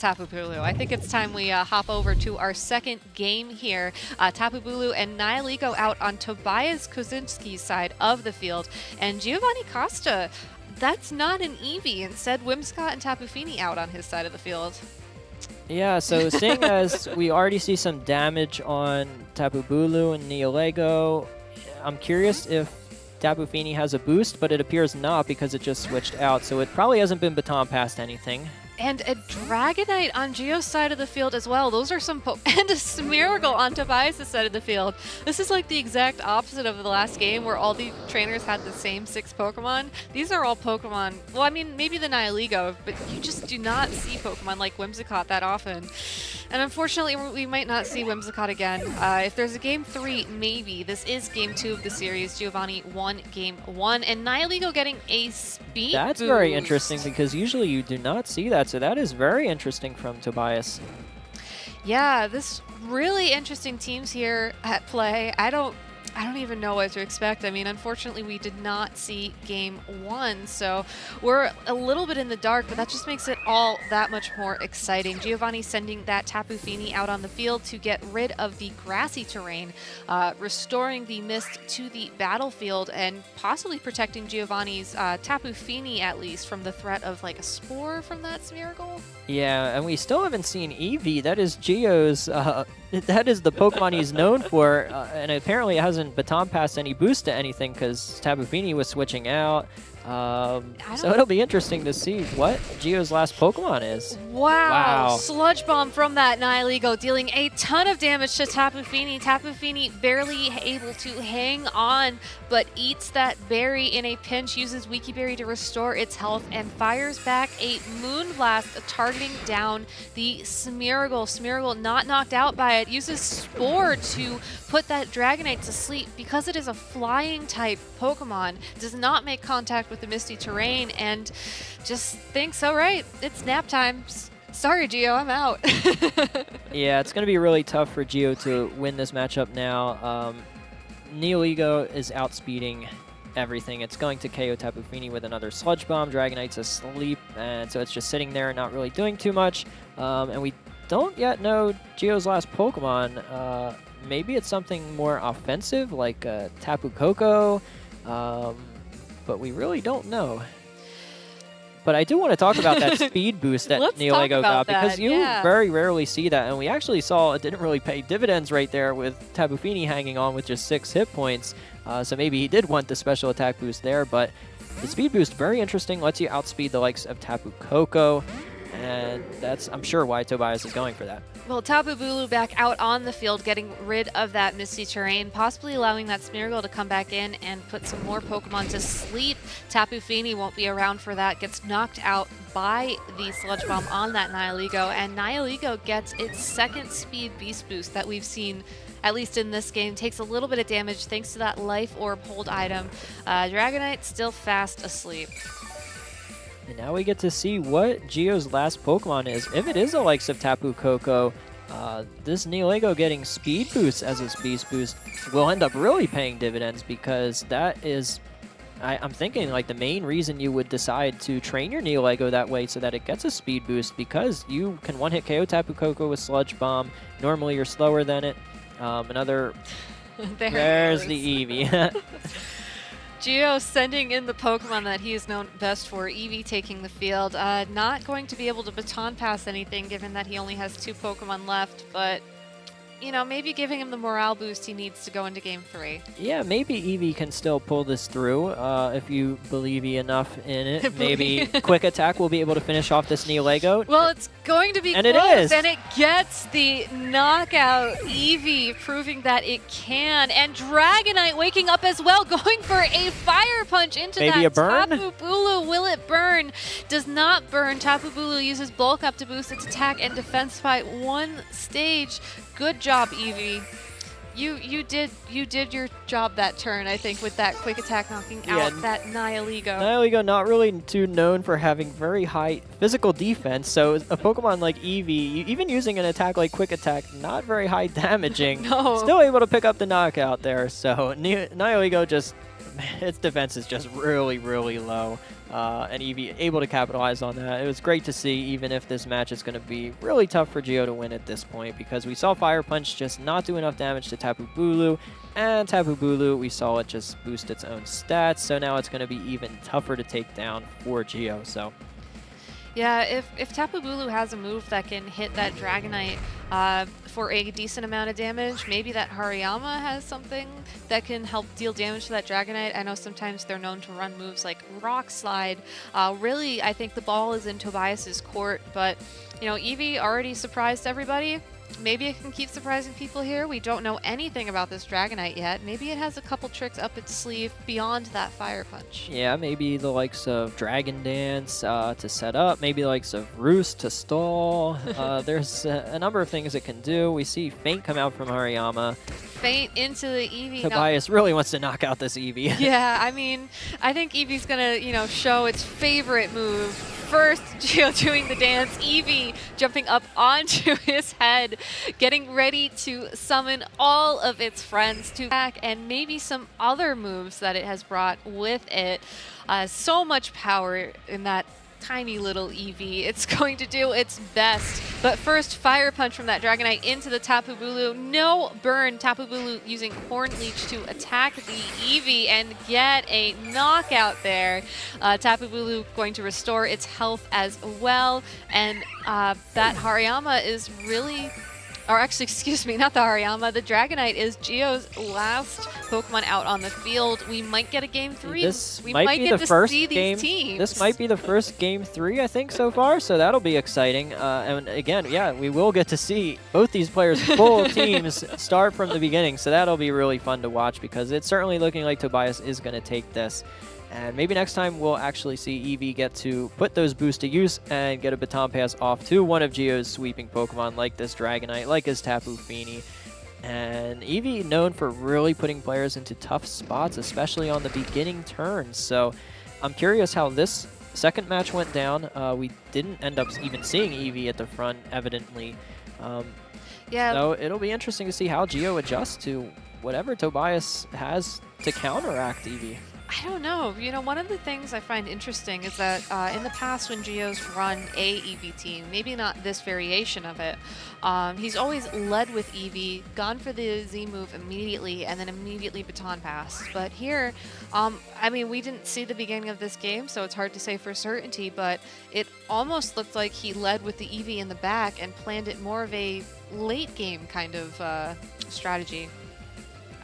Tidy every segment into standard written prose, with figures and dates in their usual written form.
Tapu Bulu. I think it's time we hop over to our second game here. Tapu Bulu and Nihilego out on Tobias Koschitzki's side of the field. And Giovanni Costa, that's not an Eevee. Instead, Whimsicott and Tapu Fini out on his side of the field. Yeah, so seeing as we already see some damage on Tapu Bulu and Nihilego, I'm curious if Tapu Fini has a boost, but it appears not because it just switched out, so it probably hasn't been baton passed anything. And a Dragonite on Gio's side of the field as well. Those are some and a Smeargle on Tobias' side of the field. This is like the exact opposite of the last game where all the trainers had the same 6 Pokemon. These are all Pokemon, well, I mean, maybe the Nihilego, but you just do not see Pokemon like Whimsicott that often. And unfortunately, we might not see Whimsicott again. If there's a game 3, maybe. This is game 2 of the series. Giovanni won game 1, and Nihilego getting a speed That's boost. Very interesting because usually you do not see that. So that is very interesting from Tobias. Yeah, this really interesting teams here at play. I don't even know what to expect. I mean, unfortunately, we did not see game 1, so we're a little bit in the dark, but that just makes it all that much more exciting. Giovanni sending that Tapu Fini out on the field to get rid of the grassy terrain, restoring the mist to the battlefield, and possibly protecting Giovanni's Tapu Fini, at least, from the threat of, like, a spore from that Smeargle. Yeah, and we still haven't seen Eevee. That is Gio's, that is the Pokemon he's known for, and apparently it hasn't baton passed any boost to anything because Tapu Fini was switching out. So it'll be interesting to see what Gio's last Pokemon is. Wow. Sludge Bomb from that Nihilego, dealing a ton of damage to Tapu Fini. Tapu Fini barely able to hang on, but eats that berry in a pinch, uses Wiki Berry to restore its health, and fires back a Moonblast, targeting down the Smeargle. Smeargle not knocked out by it, uses Spore to put that Dragonite to sleep. Because it is a flying type Pokemon, does not make contact with the misty terrain, and just thinks, all right, it's nap time. Sorry, Gio, I'm out. Yeah, it's going to be really tough for Gio to win this matchup now. Nihilego is outspeeding everything. It's going to KO Tapu Fini with another Sludge Bomb. Dragonite's asleep, and so it's just sitting there not really doing too much. And we don't yet know Gio's last Pokemon. Maybe it's something more offensive, like Tapu Koko, but we really don't know. But I do want to talk about that speed boost that Nihilego got, because you very rarely see that, and we actually saw it didn't really pay dividends right there with Tapu Fini hanging on with just 6 hit points. So maybe he did want the special attack boost there, but the speed boost, very interesting, lets you outspeed the likes of Tapu Koko, and that's, I'm sure, why Tobias is going for that. Well, Tapu Bulu back out on the field, getting rid of that misty terrain, possibly allowing that Smeargle to come back in and put some more Pokemon to sleep. Tapu Fini won't be around for that, gets knocked out by the Sludge Bomb on that Nihilego, and Nihilego gets its second speed beast boost that we've seen, at least in this game. Takes a little bit of damage thanks to that Life Orb hold item. Dragonite still fast asleep. And now we get to see what Gio's last Pokemon is. If it is the likes of Tapu Koko, this Nihilego getting speed boost as its beast boost will end up really paying dividends, because that is, I'm thinking, like the main reason you would decide to train your Nihilego that way, so that it gets a speed boost, because you can one-hit KO Tapu Koko with Sludge Bomb. Normally you're slower than it. There's the Eevee. Gio sending in the Pokemon that he is known best for, Eevee taking the field. Not going to be able to baton pass anything, given that he only has 2 Pokemon left, but, you know, maybe giving him the morale boost he needs to go into Game 3. Yeah, maybe Eevee can still pull this through if you believe enough in it. Maybe Quick Attack will be able to finish off this Nihilego. Well, it's going to be close, it is. And it gets the knockout. Eevee proving that it can. And Dragonite waking up as well, going for a Fire Punch into maybe that a burn? Tapu Bulu. Will it burn? Does not burn. Tapu Bulu uses Bulk Up to boost its attack and defense by 1 stage. Good job, Eevee. You did your job that turn, I think, with that Quick Attack knocking out that Nihilego. Nihilego not really too known for having very high physical defense, so a Pokemon like Eevee, even using an attack like Quick Attack, not very high damaging. No. Still able to pick up the knockout there, so Nihilego just its defense is just really, really low. And Eevee able to capitalize on that. It was great to see, even if this match is going to be really tough for Geo to win at this point, because we saw Fire Punch just not do enough damage to Tapu Bulu, and Tapu Bulu, we saw it just boost its own stats, so now it's going to be even tougher to take down for Geo. So yeah, if Tapu Bulu has a move that can hit that Dragonite for a decent amount of damage, maybe that Hariyama has something that can help deal damage to that Dragonite. I know sometimes they're known to run moves like Rock Slide. Really, I think the ball is in Tobias's court, but you know, Eevee already surprised everybody. Maybe it can keep surprising people here. We don't know anything about this Dragonite yet. Maybe it has a couple tricks up its sleeve beyond that Fire Punch. Yeah, maybe the likes of Dragon Dance to set up, maybe the likes of Roost to stall. There's a number of things it can do. We see Feint come out from Hariyama. Feint into the Eevee. Tobias really wants to knock out this Eevee. Yeah, I mean, I think Eevee's gonna, you know, show its favorite move. First, Geo doing the dance, Eevee jumping up onto his head, getting ready to summon all of its friends to attack, and maybe some other moves that it has brought with it. So much power in that tiny little Eevee. It's going to do its best. But first, Fire Punch from that Dragonite into the Tapu Bulu. No burn. Tapu Bulu using Horn Leech to attack the Eevee and get a knockout there. Tapu Bulu going to restore its health as well. And that Hariyama is really... Or actually, excuse me, not the Hariyama. The Dragonite is Geo's last Pokemon out on the field. We might get a Game 3. We might get to see these teams. This might be the first Game 3, I think, so far, so that'll be exciting. And again, yeah, we will get to see both these players' full teams start from the beginning, so that'll be really fun to watch, because it's certainly looking like Tobias is going to take this. And maybe next time we'll actually see Eevee get to put those boosts to use and get a baton pass off to one of Geo's sweeping Pokemon like this Dragonite, like his Tapu Fini. And Eevee known for really putting players into tough spots, especially on the beginning turns. So I'm curious how this second match went down. We didn't end up even seeing Eevee at the front, evidently. Yeah. So it'll be interesting to see how Geo adjusts to whatever Tobias has to counteract Eevee. I don't know. You know, one of the things I find interesting is that in the past when Geo's run a Eevee team, maybe not this variation of it, he's always led with Eevee, gone for the Z move immediately, and then immediately baton pass. But here, I mean, we didn't see the beginning of this game, so it's hard to say for certainty, but it almost looked like he led with the Eevee in the back and planned it more of a late game kind of strategy.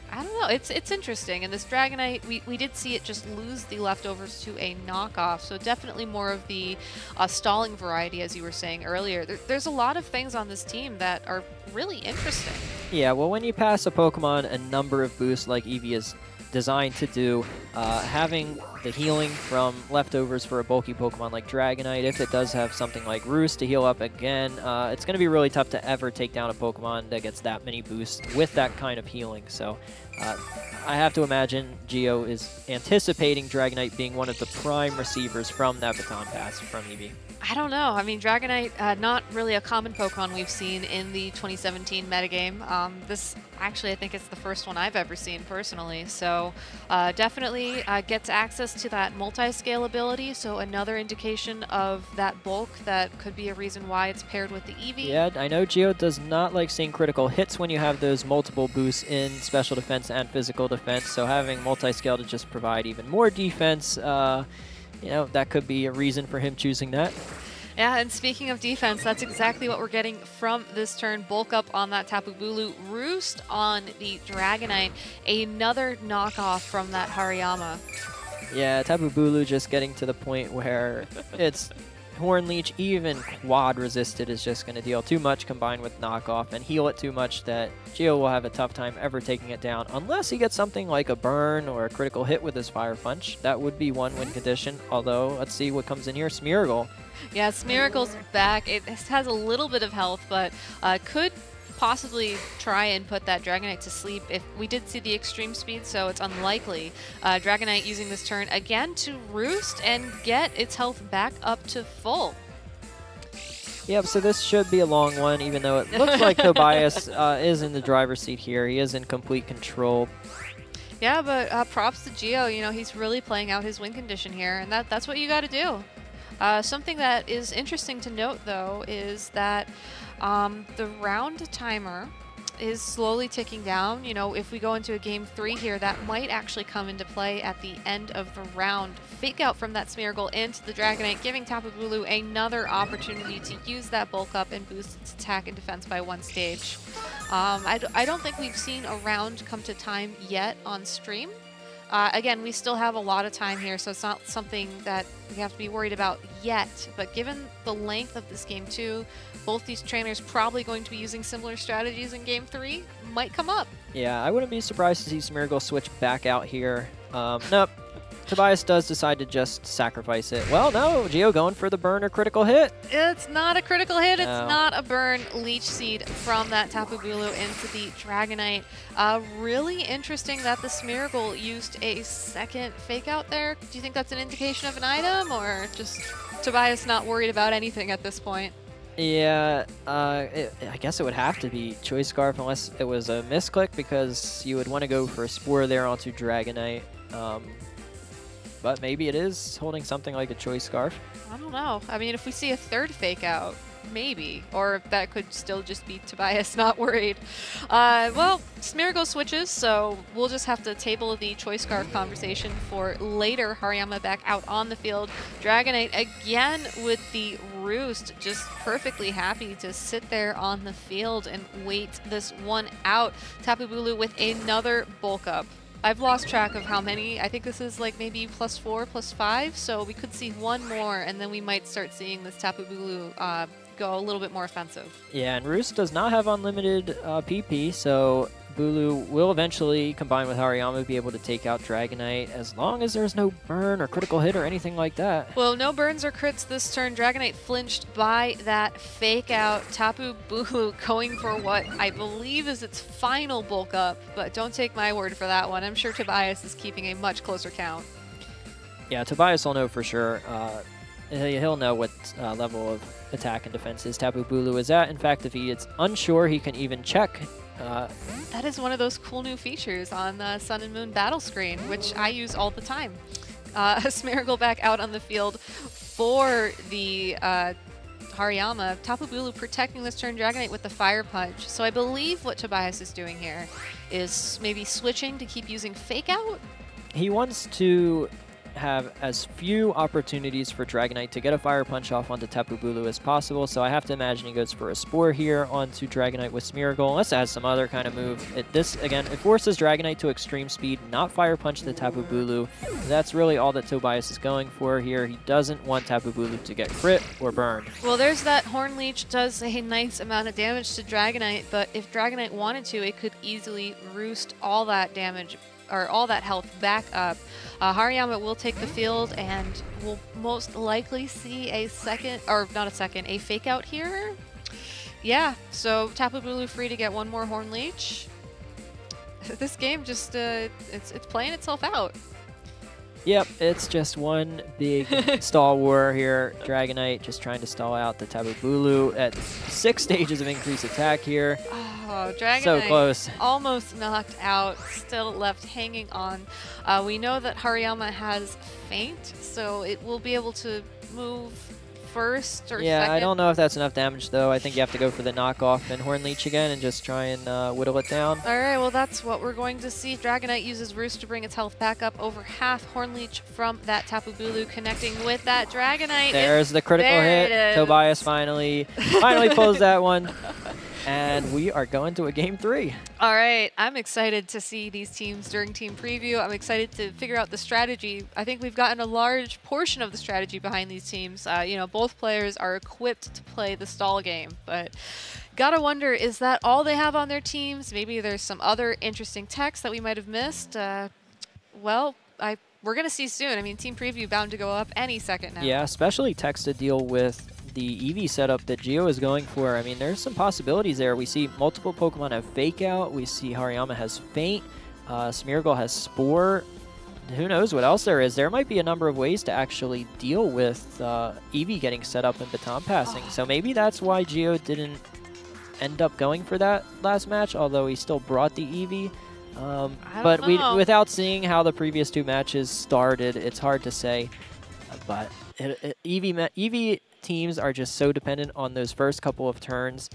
I don't know. It's interesting. And this Dragonite, we did see it just lose the leftovers to a knockoff. So definitely more of the stalling variety, as you were saying earlier. There's a lot of things on this team that are really interesting. Yeah, well, when you pass a Pokemon a number of boosts like Eevee is designed to do, having the healing from leftovers for a bulky Pokemon like Dragonite, if it does have something like Roost to heal up again, it's going to be really tough to ever take down a Pokemon that gets that many boosts with that kind of healing. So I have to imagine Geo is anticipating Dragonite being one of the prime receivers from that baton pass from Eevee. I don't know. I mean, Dragonite, not really a common Pokemon we've seen in the 2017 metagame. This, actually, I think it's the first one I've ever seen personally. So definitely gets access to that multi-scale ability. So another indication of that bulk that could be a reason why it's paired with the Eevee. Yeah, I know Geo does not like seeing critical hits when you have those multiple boosts in special defense and physical defense. So having multi-scale to just provide even more defense, you know, that could be a reason for him choosing that. Yeah, and speaking of defense, that's exactly what we're getting from this turn. Bulk up on that Tapu Bulu, Roost on the Dragonite, another knockoff from that Hariyama. Yeah, Tapu Bulu just getting to the point where it's Horn Leech, even quad resisted, is just going to deal too much combined with knockoff and heal it too much that Geo will have a tough time ever taking it down unless he gets something like a burn or a critical hit with his Fire Punch. That would be one win condition, although let's see what comes in here. Smeargle. Yeah, Smeargle's back. It has a little bit of health, but could possibly try and put that Dragonite to sleep if we did see the extreme speed, so it's unlikely. Dragonite using this turn again to Roost and get its health back up to full. Yep, so this should be a long one, even though it looks like Tobias is in the driver's seat here. He is in complete control. Yeah, but props to Gio. You know, he's really playing out his win condition here, and that's what you got to do. Something that is interesting to note, though, is that the round timer is slowly ticking down. You know, if we go into a game 3 here, that might actually come into play at the end of the round. Fake out from that Smeargle into the Dragonite, giving Tapu Bulu another opportunity to use that bulk up and boost its attack and defense by 1 stage. I don't think we've seen a round come to time yet on stream. Again, we still have a lot of time here, so it's not something that we have to be worried about yet. But given the length of this game too, both these trainers probably going to be using similar strategies in game 3 might come up. Yeah, I wouldn't be surprised to see Smeargle switch back out here. Nope. Tobias does decide to just sacrifice it. Well, no, Gio going for the burn or critical hit. It's not a critical hit. No. It's not a burn. Leech Seed from that Tapu Bulu into the Dragonite. Really interesting that the Smeargle used a second fake out there. Do you think that's an indication of an item, or just Tobias not worried about anything at this point? Yeah, I guess it would have to be Choice Scarf unless it was a misclick, because you would want to go for a Spore there onto Dragonite. But maybe it is holding something like a Choice Scarf. I don't know. I mean, if we see a third fake out, maybe. Or that could still just be Tobias not worried. Well, Smeargle switches, so we'll just have to table the Choice Scarf conversation for later. Hariyama back out on the field. Dragonite again with the Roost, just perfectly happy to sit there on the field and wait this one out. Tapu Bulu with another bulk up. I've lost track of how many. I think this is like maybe +4, +5, so we could see one more, and then we might start seeing this Tapu Bulu go a little bit more offensive. Yeah, and Roost does not have unlimited PP, so Bulu will eventually, combine with Hariyama, be able to take out Dragonite as long as there's no burn or critical hit or anything like that. Well, no burns or crits this turn. Dragonite flinched by that fake out. Tapu Bulu going for what I believe is its final bulk up, but don't take my word for that one. I'm sure Tobias is keeping a much closer count. Yeah, Tobias will know for sure. He'll know what level of attack and defense his Tapu Bulu is at. In fact, if he is unsure, he can even check. That is one of those cool new features on the Sun and Moon battle screen, which I use all the time. Smeargle back out on the field for the Hariyama. Tapu Bulu protecting this turn Dragonite with the Fire Punch. So I believe what Tobias is doing here is maybe switching to keep using Fake Out. He wants to have as few opportunities for Dragonite to get a Fire Punch off onto Tapu Bulu as possible, so I have to imagine he goes for a Spore here onto Dragonite with Smeargle, unless it has some other kind of move. It forces Dragonite to extreme speed, not Fire Punch the Tapu Bulu. That's really all that Tobias is going for here. He doesn't want Tapu Bulu to get crit or burned. Well, there's that Horn Leech, does a nice amount of damage to Dragonite, but if Dragonite wanted to, it could easily roost all that damage or all that health back up. Hariyama will take the field, and we'll most likely see a fake out here. Yeah, so Tapu Bulu free to get one more Horn Leech. This game just, it's playing itself out. Yep, it's just one big stall war here. Dragonite just trying to stall out the Tapu Bulu at 6 stages of increased attack here. Oh, Dragonite so close. Almost knocked out, still left hanging on. We know that Hariyama has Faint, so it will be able to move first or yeah, second. I don't know if that's enough damage, though. I think you have to go for the knockoff and Horn Leech again and just try and whittle it down. All right, well, that's what we're going to see. Dragonite uses Roost to bring its health back up over half. Horn Leech from that Tapu Bulu connecting with that Dragonite. There's the critical hit. Tobias finally pulls that one. And we are going to a game 3. All right, I'm excited to see these teams during team preview. I'm excited to figure out the strategy. I think we've gotten a large portion of the strategy behind these teams. You know, both players are equipped to play the stall game, but gotta wonder, is that all they have on their teams? Maybe there's some other interesting text that we might have missed. Well, we're gonna see soon. I mean, team preview bound to go up any second now. Yeah, especially text to deal with the Eevee setup that Gio is going for. I mean, there's some possibilities there. We see multiple Pokemon have Fake Out. We see Hariyama has Faint. Smeargle has Spore. Who knows what else there is. There might be a number of ways to actually deal with Eevee getting set up in baton passing. So maybe that's why Gio didn't end up going for that last match, although he still brought the Eevee. But without seeing how the previous 2 matches started, it's hard to say. But EV teams are just so dependent on those first couple of turns.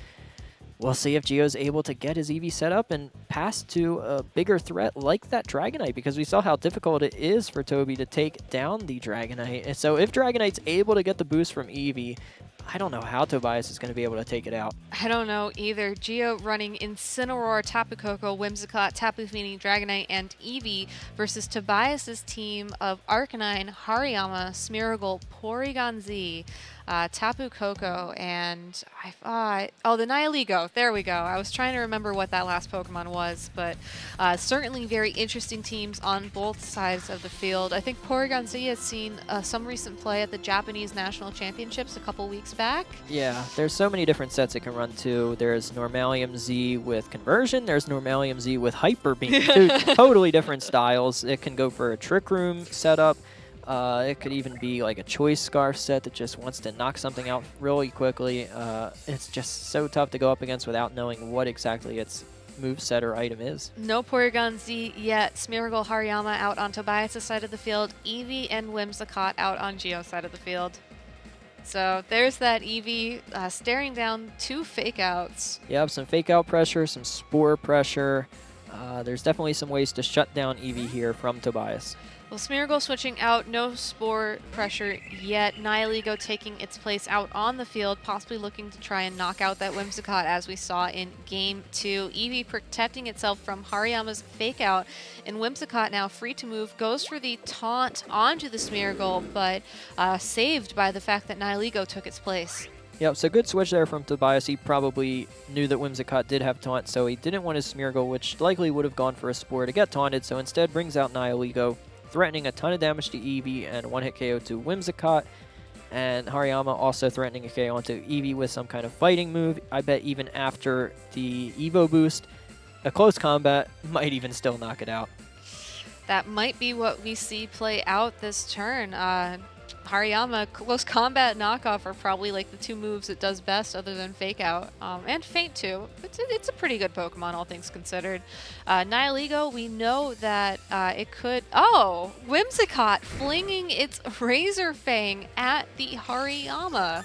We'll see if Gio's able to get his EV set up and pass to a bigger threat like that Dragonite, because we saw how difficult it is for Toby to take down the Dragonite. And so if Dragonite's able to get the boost from Eevee, I don't know how Tobias is going to be able to take it out. I don't know either. Gio running Incineroar, Tapu Koko, Whimsicott, Tapu Fini, Dragonite, and Eevee versus Tobias's team of Arcanine, Hariyama, Smeargle, Porygon Z, Tapu Koko, and oh, the Nihilego. There we go. I was trying to remember what that last Pokemon was, but certainly very interesting teams on both sides of the field. I think Porygon Z has seen some recent play at the Japanese National Championships a couple weeks back. Yeah, there's so many different sets it can run to. There's Normalium Z with Conversion. There's Normalium Z with Hyper Beam. 2 totally different styles. It can go for a Trick Room setup. It could even be like a Choice Scarf set that just wants to knock something out really quickly. It's just so tough to go up against without knowing what exactly its moveset or item is. No Porygon Z yet. Smeargle, Hariyama out on Tobias' side of the field. Eevee and Whimsicott out on Gio's side of the field. So there's that Eevee staring down 2 fake outs. Yep, some fake out pressure, some spore pressure. There's definitely some ways to shut down Eevee here from Tobias. Well, Smeargle switching out, no spore pressure yet. Nihilego taking its place out on the field, possibly looking to try and knock out that Whimsicott as we saw in Game 2. Eevee protecting itself from Hariyama's fake out, and Whimsicott now free to move, goes for the taunt onto the Smeargle, but saved by the fact that Nihilego took its place. Yep, so good switch there from Tobias. He probably knew that Whimsicott did have taunt, so he didn't want his Smeargle, which likely would have gone for a spore to get taunted, so instead brings out Nihilego, threatening a ton of damage to Eevee and 1-hit KO to Whimsicott. And Hariyama also threatening a KO onto Eevee with some kind of fighting move. I bet even after the Evo boost, a close combat might even still knock it out. That might be what we see play out this turn. Hariyama, close combat, knockoff are probably like the 2 moves it does best other than fake out. And feint too. It's a pretty good Pokemon, all things considered. Nihilego, we know that it could... Oh! Whimsicott flinging its Razor Fang at the Hariyama.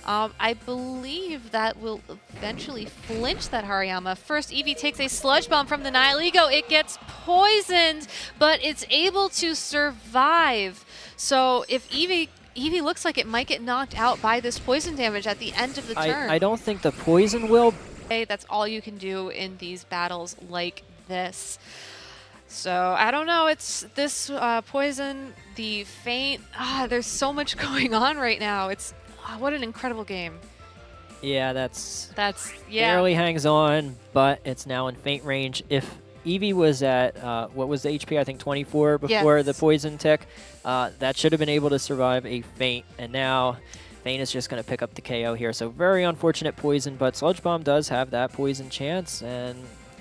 I believe that will eventually flinch that Hariyama. First, Eevee takes a Sludge Bomb from the Nihilego. It gets poisoned, but it's able to survive. So if Eevee looks like it might get knocked out by this poison damage at the end of the turn. I don't think the poison will. Hey, that's all you can do in these battles like this. So I don't know. It's this poison, the feint. There's so much going on right now. It's what an incredible game. Yeah, that's yeah. Barely hangs on, but it's now in feint range. If Eevee was at, what was the HP? I think 24 before the poison tick. That should have been able to survive a feint, and now feint is just going to pick up the KO here. So very unfortunate poison, but Sludge Bomb does have that poison chance, and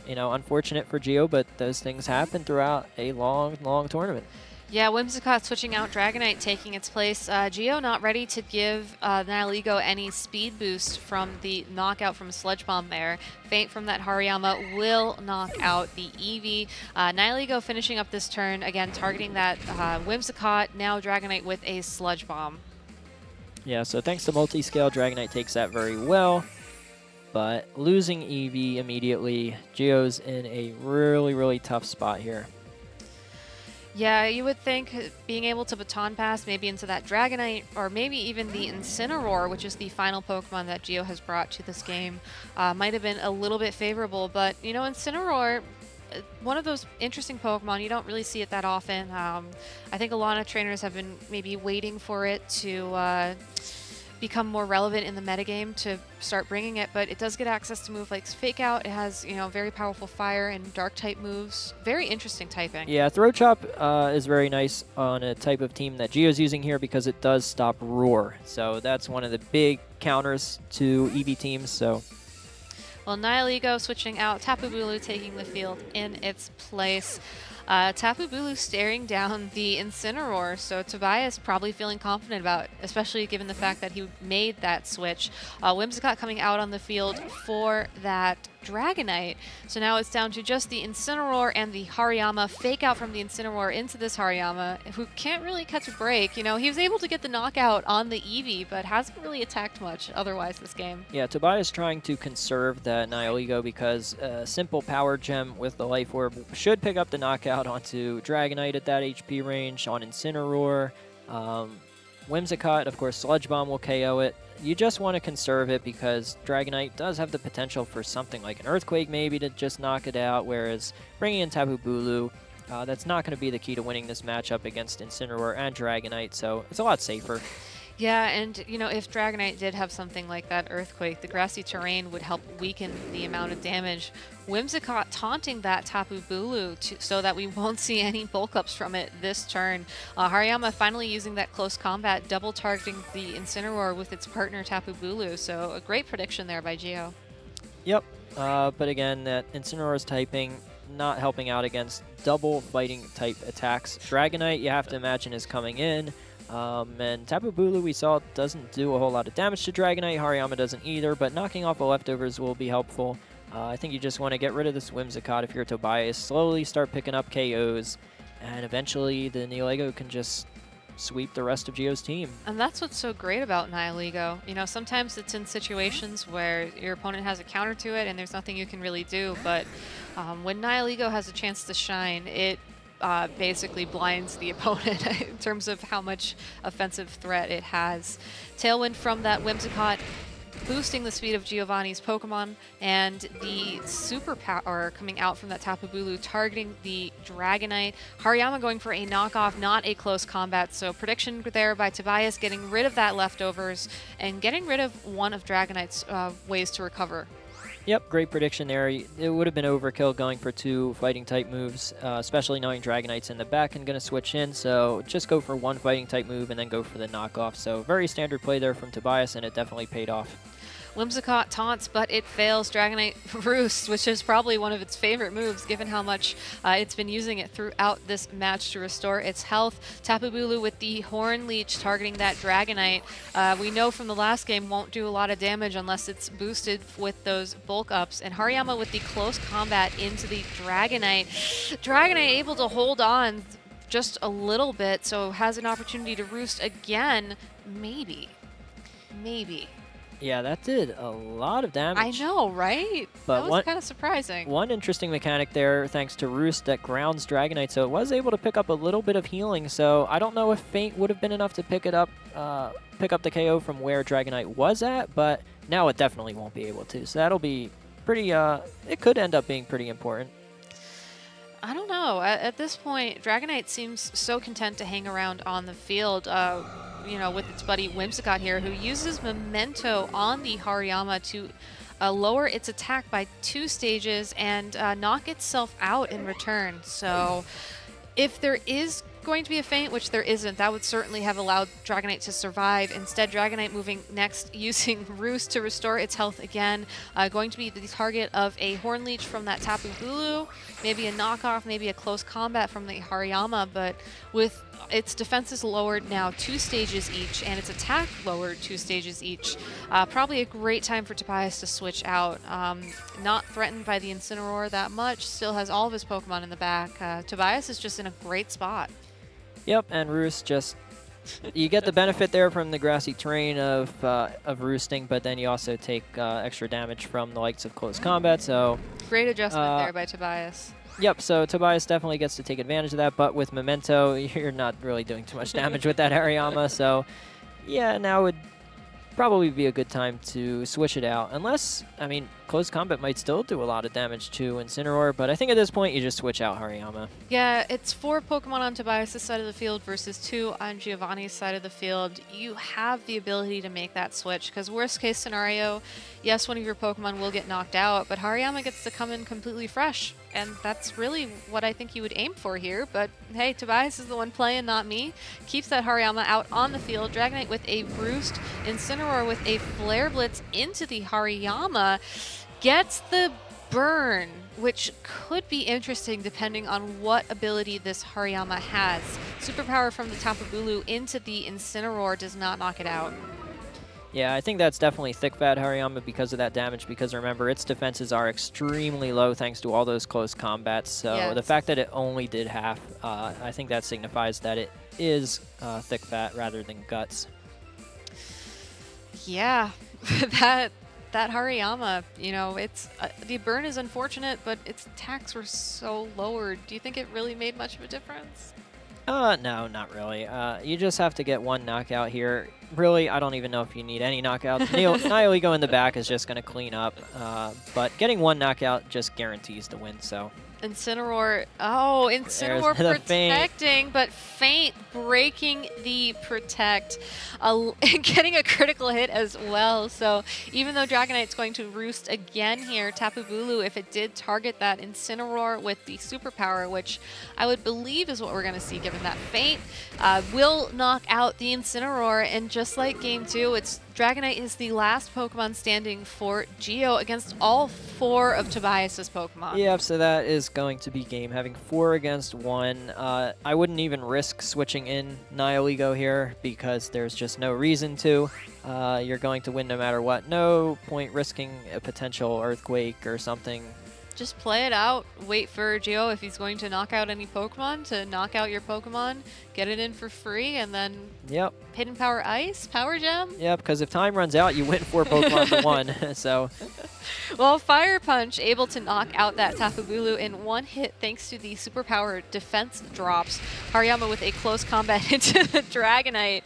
you know, unfortunate for Gio, but those things happen throughout a long, long tournament. Yeah, Whimsicott switching out, Dragonite taking its place. Gio not ready to give Nihilego any speed boost from the knockout from Sludge Bomb there. Feint from that Hariyama will knock out the Eevee. Nihilego finishing up this turn, again targeting that Whimsicott, now Dragonite with a Sludge Bomb. Yeah, so thanks to multi-scale, Dragonite takes that very well. But losing Eevee immediately, Gio's in a really, really tough spot here. Yeah, you would think being able to baton pass maybe into that Dragonite, or maybe even the Incineroar, which is the final Pokemon that Gio has brought to this game, might have been a little bit favorable. But, you know, Incineroar, one of those interesting Pokemon, you don't really see it that often. I think a lot of trainers have been maybe waiting for it to become more relevant in the metagame to start bringing it, but it does get access to move like Fake Out. It has, you know, very powerful fire and dark type moves. Very interesting typing. Yeah, Throat Chop is very nice on a type of team that Gio's using here because it does stop Roar. So that's one of the big counters to Eevee teams. So, well, Nihilego switching out, Tapu Bulu taking the field in its place. Tapu Bulu staring down the Incineroar, so Tobias probably feeling confident about it, especially given the fact that he made that switch. Whimsicott coming out on the field for that Dragonite. So now it's down to just the Incineroar and the Hariyama. Fake out from the Incineroar into this Hariyama, who can't really catch a break. You know, he was able to get the knockout on the Eevee, but hasn't really attacked much otherwise this game. Yeah, Tobias trying to conserve that Nihilego because a simple power gem with the Life Orb should pick up the knockout onto Dragonite at that HP range, on Incineroar. Whimsicott, of course, Sludge Bomb will KO it. You just want to conserve it because Dragonite does have the potential for something like an Earthquake maybe to just knock it out, whereas bringing in Tapu Bulu, that's not going to be the key to winning this matchup against Incineroar and Dragonite, so it's a lot safer. Yeah, and you know, if Dragonite did have something like that Earthquake, the grassy terrain would help weaken the amount of damage. Whimsicott taunting that Tapu Bulu so that we won't see any bulk ups from it this turn. Hariyama finally using that close combat, double targeting the Incineroar with its partner Tapu Bulu, so a great prediction there by Gio. Yep, but again, that Incineroar's typing not helping out against double fighting type attacks. Dragonite, you have to imagine, is coming in. And Tapu Bulu, we saw, doesn't do a whole lot of damage to Dragonite. Hariyama doesn't either, but knocking off the leftovers will be helpful. I think you just want to get rid of this Whimsicott if you're Tobias, slowly start picking up KOs, and eventually the Nihilego can just sweep the rest of Gio's team. And that's what's so great about Nihilego. You know, sometimes it's in situations where your opponent has a counter to it and there's nothing you can really do, but when Nihilego has a chance to shine, it basically blinds the opponent in terms of how much offensive threat it has. Tailwind from that Whimsicott, boosting the speed of Giovanni's Pokemon, and the superpower coming out from that Tapu Bulu targeting the Dragonite. Hariyama going for a knockoff, not a close combat, so prediction there by Tobias, getting rid of that leftovers and getting rid of one of Dragonite's ways to recover. Yep, great prediction there. It would have been overkill going for two fighting type moves, especially knowing Dragonite's in the back and going to switch in. So just go for one fighting type move and then go for the knockoff. So very standard play there from Tobias, and it definitely paid off. Whimsicott taunts, but it fails. Dragonite Roost, which is probably one of its favorite moves, given how much it's been using it throughout this match to restore its health. Tapu Bulu with the Horn Leech targeting that Dragonite. We know from the last game won't do a lot of damage unless it's boosted with those bulk ups. And Hariyama with the close combat into the Dragonite. Dragonite able to hold on just a little bit, so has an opportunity to roost again. Maybe. Maybe. Yeah, that did a lot of damage. I know, right? But that was kind of surprising. One interesting mechanic there, thanks to Roost, that grounds Dragonite, so it was able to pick up a little bit of healing. So I don't know if Feint would have been enough to pick up the KO from where Dragonite was at, but now it definitely won't be able to. So that'll be pretty, it could end up being pretty important. I don't know. At this point, Dragonite seems so content to hang around on the field, you know, with its buddy Whimsicott here, who uses Memento on the Hariyama to lower its attack by 2 stages and knock itself out in return. So if there is going to be a feint, which there isn't, that would certainly have allowed Dragonite to survive. Instead, Dragonite moving next, using Roost to restore its health again, going to be the target of a Horn Leech from that Tapu Bulu, maybe a knockoff, maybe a close combat from the Hariyama, but with its defenses lowered now 2 stages each, and its attack lowered 2 stages each. Probably a great time for Tobias to switch out. Not threatened by the Incineroar that much, still has all of his Pokemon in the back. Tobias is just in a great spot. Yep, and Roost just, you get the benefit there from the grassy terrain of roosting, but then you also take extra damage from the likes of close combat, so... Great adjustment there by Tobias. Yep, so Tobias definitely gets to take advantage of that, but with Memento, you're not really doing too much damage with that Hariyama, so yeah, now would probably be a good time to switch it out. Unless, I mean, close combat might still do a lot of damage to Incineroar, but I think at this point you just switch out Hariyama. Yeah, it's 4 Pokemon on Tobias' side of the field versus 2 on Giovanni's side of the field. You have the ability to make that switch, because worst case scenario, yes, one of your Pokemon will get knocked out, but Hariyama gets to come in completely fresh. And that's really what I think you would aim for here. But hey, Tobias is the one playing, not me. Keeps that Hariyama out on the field. Dragonite with a Roost. Incineroar with a Flare Blitz into the Hariyama. Gets the burn, which could be interesting depending on what ability this Hariyama has. Superpower from the Tapu Bulu into the Incineroar does not knock it out. Yeah, I think that's definitely thick fat Hariyama because of that damage, because remember, its defenses are extremely low thanks to all those close combats. So the fact that it only did half, I think that signifies that it is thick fat rather than guts. Yeah, that Hariyama, you know, it's the burn is unfortunate, but its attacks were so lowered. Do you think it really made much of a difference? No, not really. You just have to get one knockout here. Really, I don't even know if you need any knockouts. Nihilego in the back is just going to clean up, but getting one knockout just guarantees the win, so. Incineroar, oh, Incineroar protecting, but Feint breaking the protect, getting a critical hit as well. So even though Dragonite's going to roost again here, Tapu Bulu, if it did target that Incineroar with the superpower, which I would believe is what we're going to see given that Feint, will knock out the Incineroar. And just like Game 2, Dragonite is the last Pokemon standing for Geo against all 4 of Tobias's Pokemon. Yeah, so that is going to be game. Having 4 against 1. I wouldn't even risk switching in Nihilego here because there's just no reason to. You're going to win no matter what. No point risking a potential Earthquake or something. Just play it out. Wait for Geo, if he's going to knock out any Pokemon, to knock out your Pokemon, get it in for free, and then Hidden Power Ice, Power Gem. Yeah, because if time runs out, you win 4 Pokemon to 1. So, well, Fire Punch able to knock out that Tapu Bulu in 1 hit thanks to the superpower defense drops. Hariyama with a close combat into the Dragonite.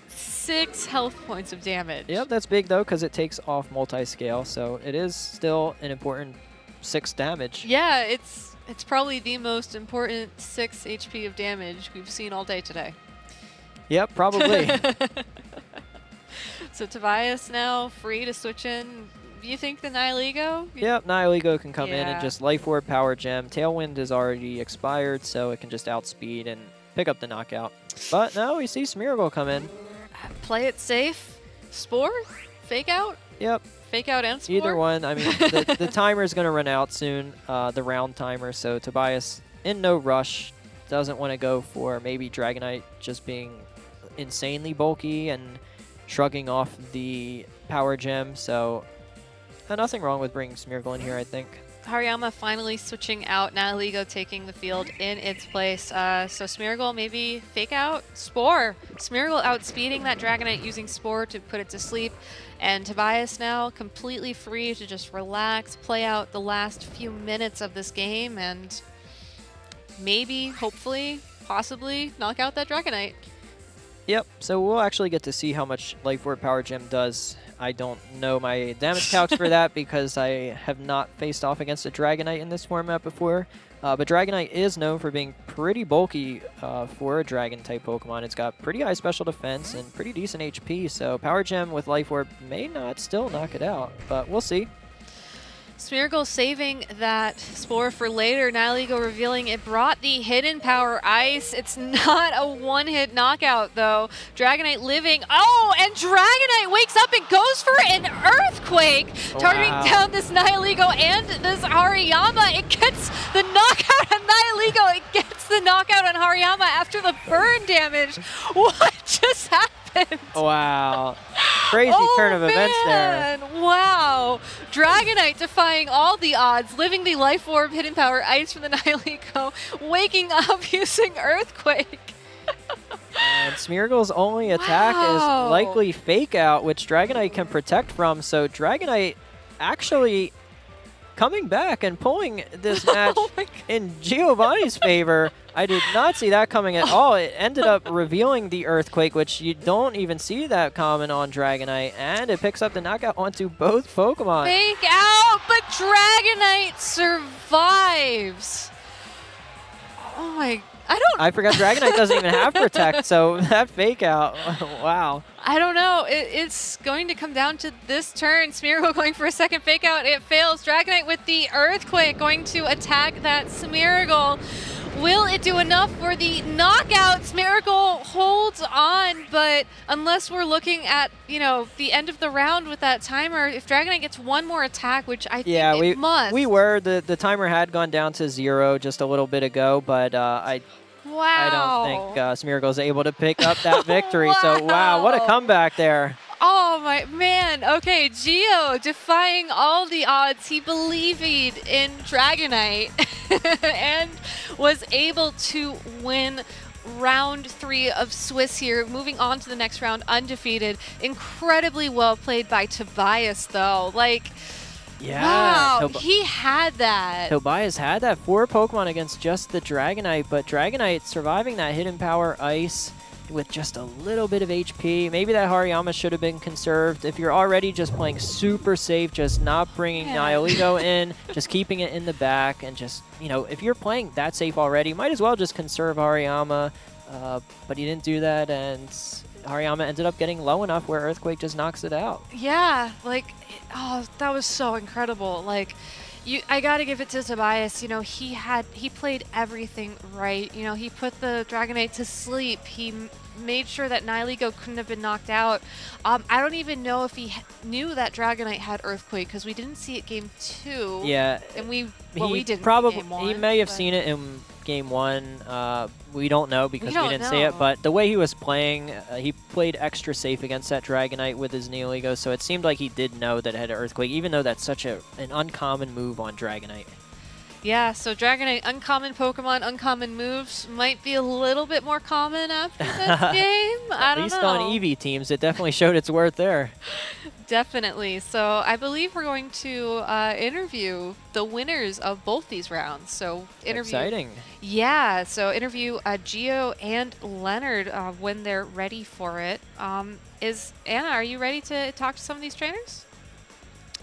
6 health points of damage. Yep, that's big though because it takes off multi-scale, so it is still an important 6 damage. Yeah, it's probably the most important 6 HP of damage we've seen all day today. Yep, probably. So Tobias now free to switch in. Do you think the Nihilego? Yep, Nihilego can come in and just Life Orb, Power Gem. Tailwind is already expired, so it can just outspeed and pick up the knockout. But no, we see Smeargle come in. Play it safe. Spore? Fake out? Yep. Fake out and Spore? Either one. I mean, the timer is going to run out soon, the round timer, so Tobias, in no rush, doesn't want to go for maybe Dragonite just being insanely bulky and shrugging off the Power Gem, so nothing wrong with bringing Smeargle in here, I think. Hariyama finally switching out, Nihilego taking the field in its place. So Smeargle maybe fake out, Spore. Smeargle outspeeding that Dragonite using Spore to put it to sleep. And Tobias now completely free to just relax, play out the last few minutes of this game, and maybe, hopefully, possibly knock out that Dragonite. Yep, so we'll actually get to see how much Life Orb Power Gem does. I don't know my damage calcs for that because I have not faced off against a Dragonite in this format before. But Dragonite is known for being pretty bulky for a Dragon-type Pokemon. It's got pretty high special defense and pretty decent HP, so Power Gem with Life Orb may not still knock it out, but we'll see. Smeargle saving that Spore for later. Nihilego revealing it brought the Hidden Power Ice. It's not a one-hit knockout, though. Dragonite living. Oh, and Dragonite wakes up and goes for an Earthquake, targeting down this Nihilego and this Hariyama. It gets the knockout on Nihilego. It gets the knockout on Hariyama after the burn damage. What just happened? Wow. Crazy turn of events there. Wow. Dragonite defying all the odds, living the Life Orb Hidden Power Ice from the Nihilego, waking up using Earthquake. And Smeargle's only attack is likely Fake Out, which Dragonite can protect from, so Dragonite actually coming back and pulling this match in Giovanni's favor. I did not see that coming at all. It ended up revealing the Earthquake, which you don't even see that common on Dragonite, and it picks up the knockout onto both Pokemon. Fake Out, but Dragonite survives. Oh my, I forgot Dragonite doesn't even have Protect, so that Fake Out, wow. I don't know. It's going to come down to this turn. Smeargle going for a second Fake Out. It fails. Dragonite with the Earthquake going to attack that Smeargle. Will it do enough for the knockout? Smeargle holds on, but unless we're looking at, you know, the end of the round with that timer, if Dragonite gets one more attack, which I think it must. We were. The timer had gone down to 0 just a little bit ago, but I don't think Smeargle's able to pick up that victory. So, wow, what a comeback there. Oh my my man. Okay, Gio defying all the odds. He believed in Dragonite and was able to win round 3 of Swiss here, moving on to the next round undefeated. Incredibly well played by Tobias, though. Like, yeah, wow, he had that. Tobias had that 4 Pokemon against just the Dragonite, but Dragonite surviving that Hidden Power Ice with just a little bit of HP. Maybe that Hariyama should have been conserved. If you're already just playing super safe, just not bringing Nihilego in, just keeping it in the back, and just, you know, if you're playing that safe already, might as well just conserve Hariyama. But he didn't do that, and Hariyama ended up getting low enough where Earthquake just knocks it out. Yeah, like, oh, that was so incredible. Like, I gotta give it to Tobias. You know, he played everything right. You know, he put the Dragonite to sleep. He made sure that Nihilego couldn't have been knocked out. I don't even know if he knew that Dragonite had Earthquake, because we didn't see it game 2. Yeah, and we didn't. Probably game 1, he may have seen it in game 1. We don't know because we didn't see it. But the way he was playing, he played extra safe against that Dragonite with his Nihilego, so it seemed like he did know that it had an Earthquake, even though that's such an uncommon move on Dragonite. Yeah, so Dragonite, uncommon Pokemon, uncommon moves might be a little bit more common after this game. I don't know. At least on Eevee teams, it definitely showed its worth there. Definitely. So I believe we're going to interview the winners of both these rounds. So Exciting. Yeah, so interview Gio and Leonard when they're ready for it. Is Anna, are you ready to talk to some of these trainers?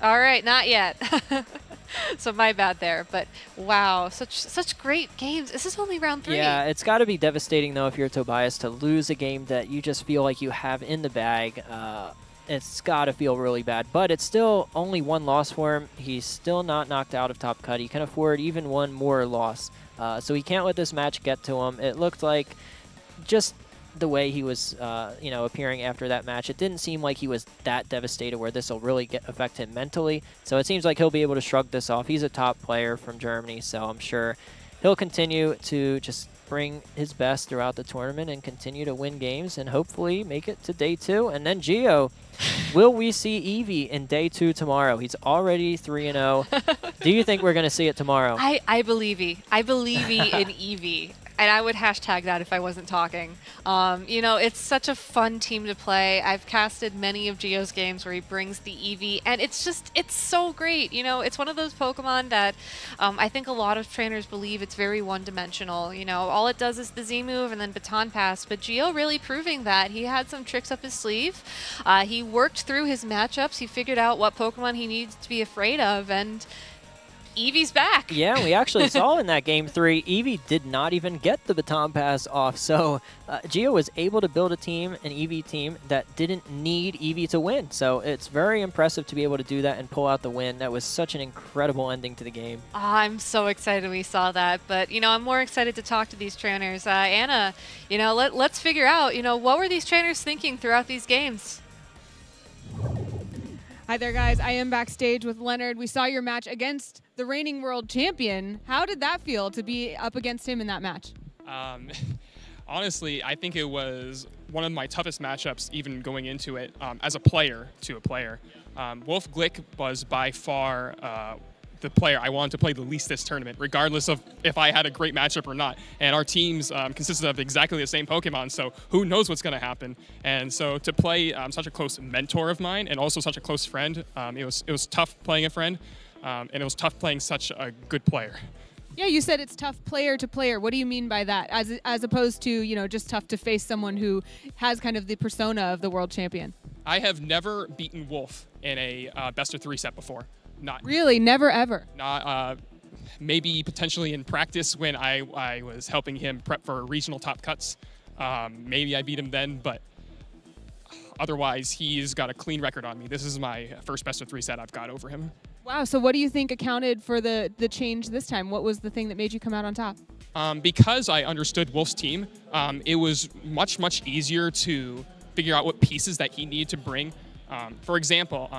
All right, not yet. So my bad there, but wow, such great games. This is only round 3. Yeah, it's got to be devastating though if you're Tobias to lose a game that you just feel like you have in the bag. It's got to feel really bad, but it's still only 1 loss for him. He's still not knocked out of top cut. He can afford even 1 more loss, so he can't let this match get to him. It looked like just the way he was, you know, appearing after that match, it didn't seem like he was that devastated where this will really affect him mentally. So it seems like he'll be able to shrug this off. He's a top player from Germany, so I'm sure he'll continue to just bring his best throughout the tournament and continue to win games and hopefully make it to day 2. And then Gio, will we see Eevee in day 2 tomorrow? He's already 3-0. Do you think we're going to see it tomorrow? I believe in Eevee. And I would hashtag that if I wasn't talking. You know, it's such a fun team to play. I've casted many of Gio's games where he brings the Eevee, and it's so great. You know, it's one of those Pokemon that I think a lot of trainers believe it's very one-dimensional. You know, all it does is the Z move and then baton pass, but Gio really proving that. He had some tricks up his sleeve. He worked through his matchups. He figured out what Pokemon he needs to be afraid of, and Eevee's back. Yeah, we actually saw in that game 3, Eevee did not even get the baton pass off. So Gio was able to build a team, an Eevee team, that didn't need Eevee to win. So it's very impressive to be able to do that and pull out the win. That was such an incredible ending to the game. Oh, I'm so excited we saw that. But, you know, I'm more excited to talk to these trainers. Anna, you know, let's figure out, you know, what were these trainers thinking throughout these games? Hi there, guys. I am backstage with Leonard. We saw your match against the reigning world champion. How did that feel to be up against him in that match? Honestly, I think it was one of my toughest matchups even going into it as a player to a player. Wolf Glick was by far the player I wanted to play the least this tournament, regardless of if I had a great matchup or not. And our teams consisted of exactly the same Pokemon, so who knows what's going to happen. And so to play such a close mentor of mine and also such a close friend, it was tough playing a friend, and it was tough playing such a good player. Yeah, you said it's tough player to player. What do you mean by that? As opposed to, you know, just tough to face someone who has kind of the persona of the world champion. I have never beaten Wolf in a best-of-3 set before. Not really, never ever. Not maybe potentially in practice when I was helping him prep for regional top cuts. Maybe I beat him then, but otherwise he's got a clean record on me. This is my first best-of-3 set I've got over him. Wow, so what do you think accounted for the change this time? What was the thing that made you come out on top? Because I understood Wolf's team, it was much easier to figure out what pieces that he needed to bring. For example,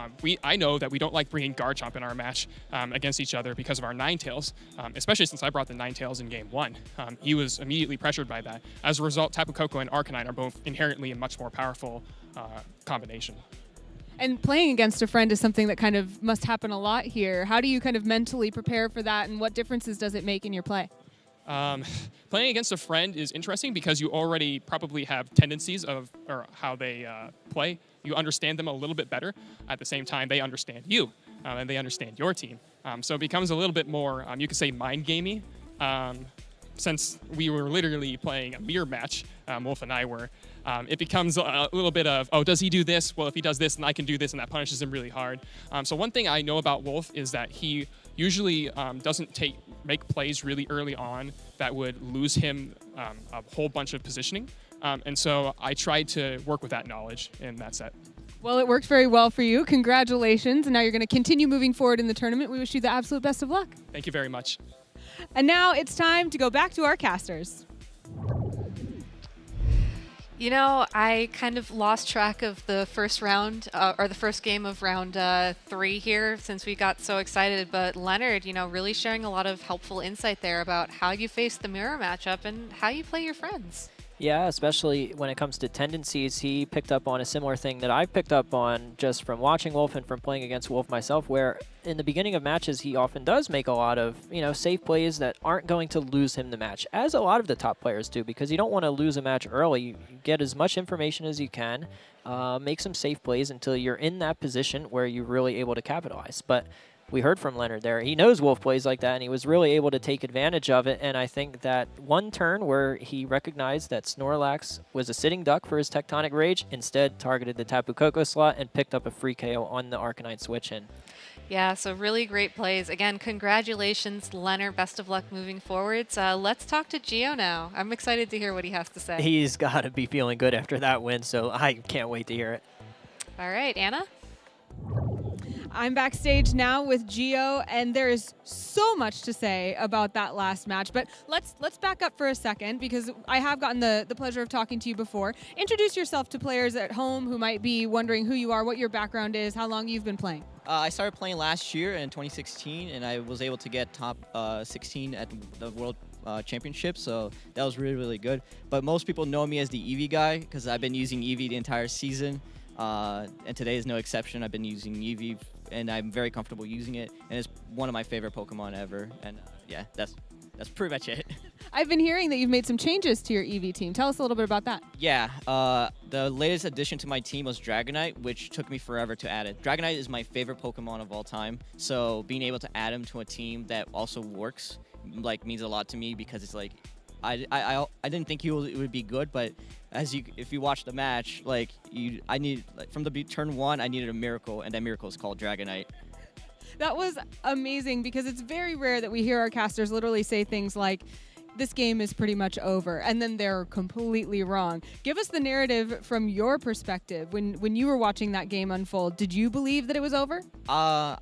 I know that we don't like bringing Garchomp in our match against each other because of our Ninetales, especially since I brought the Ninetales in game 1. He was immediately pressured by that. As a result, Tapu Koko and Arcanine are both inherently a much more powerful combination. And playing against a friend is something that kind of must happen a lot here. How do you kind of mentally prepare for that, and what differences does it make in your play? Playing against a friend is interesting because you already probably have tendencies of or how they play. You understand them a little bit better. At the same time, they understand you, and they understand your team. So it becomes a little bit more, you could say, mind gamey. Since we were literally playing a mirror match, Wolf and I were, it becomes a little bit of, oh, does he do this? Well, if he does this, then I can do this, and that punishes him really hard. So one thing I know about Wolf is that he usually doesn't make plays really early on that would lose him a whole bunch of positioning. And so I tried to work with that knowledge in that set. Well, it worked very well for you. Congratulations. And now you're going to continue moving forward in the tournament. We wish you the absolute best of luck. Thank you very much. And now it's time to go back to our casters. You know, I kind of lost track of the first round, or the first game of round 3 here since we got so excited. But Leonard, you know, really sharing a lot of helpful insight there about how you face the mirror matchup and how you play your friends. Yeah, especially when it comes to tendencies, he picked up on a similar thing that I picked up on just from watching Wolf and from playing against Wolf myself, where in the beginning of matches, he often does make a lot of, safe plays that aren't going to lose him the match, as a lot of the top players do, because you don't want to lose a match early. You get as much information as you can, make some safe plays until you're in that position where you're really able to capitalize. But we heard from Leonard there. He knows Wolf plays like that, and he was really able to take advantage of it. And I think that one turn where he recognized that Snorlax was a sitting duck for his Tectonic Rage, instead targeted the Tapu Koko slot and picked up a free KO on the Arcanine switch-in. Yeah, so really great plays. Again, congratulations, Leonard. Best of luck moving forwards. Let's talk to Gio now. I'm excited to hear what he has to say. He's got to be feeling good after that win, so I can't wait to hear it. All right, Anna? I'm backstage now with Gio, and there is so much to say about that last match. But let's back up for a second, because I have gotten the pleasure of talking to you before. Introduce yourself to players at home who might be wondering who you are, what your background is, how long you've been playing. I started playing last year in 2016, and I was able to get top 16 at the World Championship, so that was really, really good. But most people know me as the Eevee guy, because I've been using Eevee the entire season. And today is no exception. I've been using Eevee, and I'm very comfortable using it, and it's one of my favorite Pokemon ever. And yeah, that's pretty much it. I've been hearing that you've made some changes to your Eevee team. Tell us a little bit about that. Yeah, the latest addition to my team was Dragonite, which took me forever to add it. Dragonite is my favorite Pokemon of all time, so being able to add him to a team that also works means a lot to me, because it's like I didn't think it would be good, but if you watch the match, from the turn 1, I needed a miracle, and that miracle is called Dragonite. That was amazing, because it's very rare that we hear our casters literally say things like, this game is pretty much over, and then they're completely wrong. Give us the narrative from your perspective. When you were watching that game unfold, did you believe that it was over? I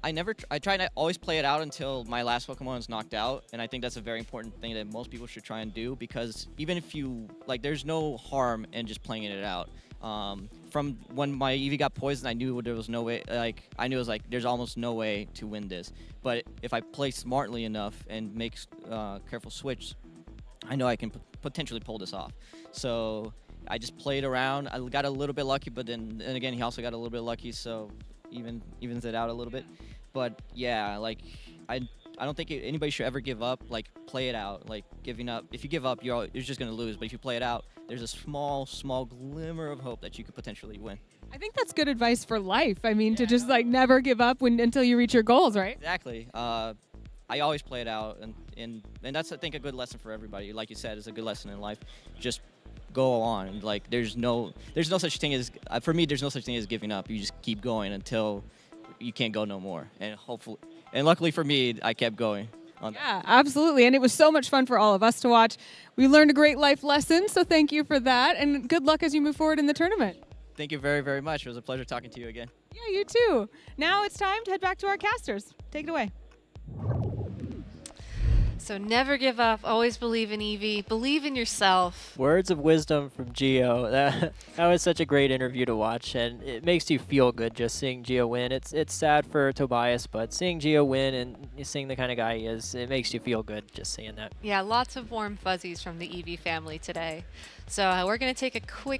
try to always play it out until my last Pokemon is knocked out, and I think that's a very important thing that most people should try and do, because even if you, there's no harm in just playing it out. From when my Eevee got poisoned, I knew there was no way, there's almost no way to win this. But if I play smartly enough and make careful switch, I know I can potentially pull this off. So I just played around. I got a little bit lucky, but then again, he also got a little bit lucky, so evens it out a little bit. But yeah, I don't think anybody should ever give up. Play it out. Giving up. If you give up, you're just gonna lose. But if you play it out, there's a small glimmer of hope that you could potentially win. I think that's good advice for life. I mean, to just never give up until you reach your goals, right? Exactly. I always play it out, and that's, I think, a good lesson for everybody. Like you said, it's a good lesson in life. Just go on. There's no such thing as, for me, there's no such thing as giving up. You just keep going until you can't go no more. And luckily for me, I kept going. Yeah, absolutely. And it was so much fun for all of us to watch. We learned a great life lesson, so thank you for that. And good luck as you move forward in the tournament. Thank you very, very much. It was a pleasure talking to you again. Yeah, you too. Now it's time to head back to our casters. Take it away. So never give up. Always believe in Eevee. Believe in yourself. Words of wisdom from Gio. That was such a great interview to watch, and it makes you feel good just seeing Gio win. It's sad for Tobias, but seeing Gio win and seeing the kind of guy he is, it makes you feel good just seeing that. Yeah, lots of warm fuzzies from the Eevee family today. So we're going to take a quick